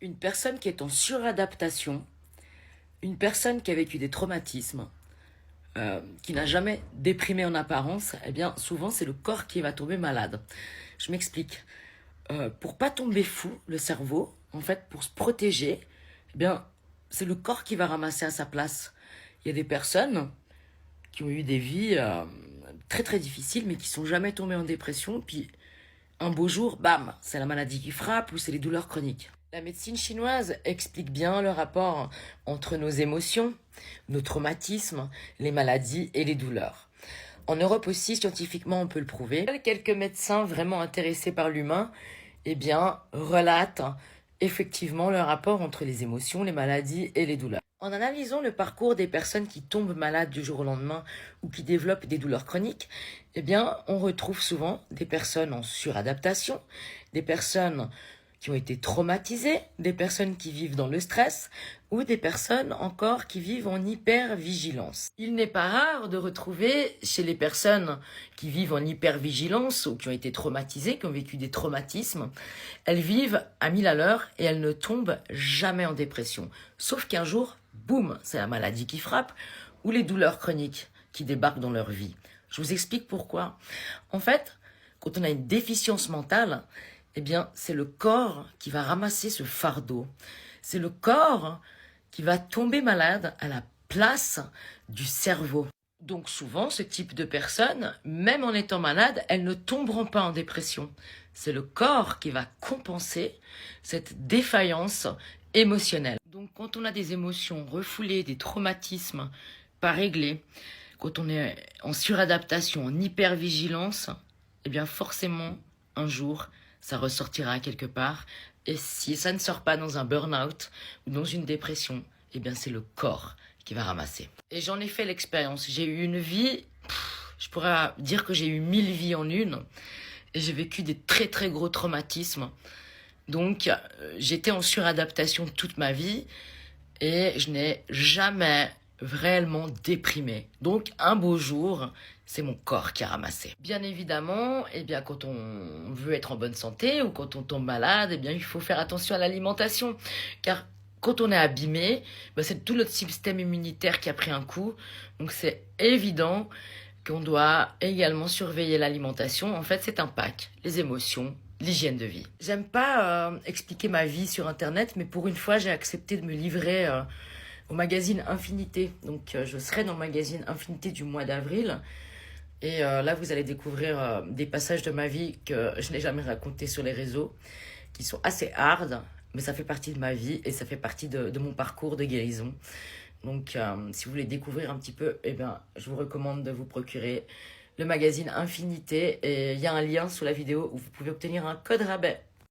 Une personne qui est en suradaptation, une personne qui a vécu des traumatismes, qui n'a jamais déprimé en apparence, eh bien souvent c'est le corps qui va tomber malade. Je m'explique. Pour pas tomber fou, le cerveau, en fait, pour se protéger, eh bien c'est le corps qui va ramasser à sa place. Il y a des personnes qui ont eu des vies très très difficiles, mais qui sont jamais tombées en dépression, puis un beau jour, bam, c'est la maladie qui frappe ou c'est les douleurs chroniques. La médecine chinoise explique bien le rapport entre nos émotions, nos traumatismes, les maladies et les douleurs. En Europe aussi, scientifiquement, on peut le prouver. Quelques médecins vraiment intéressés par l'humain, eh bien, relatent effectivement le rapport entre les émotions, les maladies et les douleurs. En analysant le parcours des personnes qui tombent malades du jour au lendemain ou qui développent des douleurs chroniques, eh bien, on retrouve souvent des personnes en suradaptation, des personnes qui ont été traumatisées, des personnes qui vivent dans le stress ou des personnes encore qui vivent en hypervigilance. Il n'est pas rare de retrouver chez les personnes qui vivent en hypervigilance ou qui ont été traumatisées, qui ont vécu des traumatismes, elles vivent à 1000 à l'heure et elles ne tombent jamais en dépression. Sauf qu'un jour, boum, c'est la maladie qui frappe ou les douleurs chroniques qui débarquent dans leur vie. Je vous explique pourquoi. En fait, quand on a une déficience mentale, eh bien, c'est le corps qui va ramasser ce fardeau. C'est le corps qui va tomber malade à la place du cerveau. Donc souvent, ce type de personnes, même en étant malades, elles ne tomberont pas en dépression. C'est le corps qui va compenser cette défaillance émotionnelle. Donc quand on a des émotions refoulées, des traumatismes pas réglés, quand on est en suradaptation, en hypervigilance, eh bien forcément, un jour, ça ressortira quelque part. Et si ça ne sort pas dans un burn-out ou dans une dépression, eh bien c'est le corps qui va ramasser. Et j'en ai fait l'expérience. J'ai eu une vie, je pourrais dire que j'ai eu 1000 vies en une. Et j'ai vécu des très très gros traumatismes. Donc j'étais en suradaptation toute ma vie et je n'ai jamais réellement déprimé. Donc un beau jour, c'est mon corps qui a ramassé. Bien évidemment, eh bien, quand on veut être en bonne santé ou quand on tombe malade, eh bien, il faut faire attention à l'alimentation. Car quand on est abîmé, ben, c'est tout notre système immunitaire qui a pris un coup. Donc c'est évident qu'on doit également surveiller l'alimentation. En fait, c'est un pack. Les émotions, l'hygiène de vie. J'aime pas expliquer ma vie sur Internet, mais pour une fois, j'ai accepté de me livrer au magazine Infinité. Donc, je serai dans le magazine Infinité du mois d'avril. Et là, vous allez découvrir des passages de ma vie que je n'ai jamais racontés sur les réseaux, qui sont assez hard, mais ça fait partie de ma vie et ça fait partie de mon parcours de guérison. Donc, si vous voulez découvrir un petit peu, eh ben, je vous recommande de vous procurer le magazine Infinité. Et il y a un lien sous la vidéo où vous pouvez obtenir un code rabais.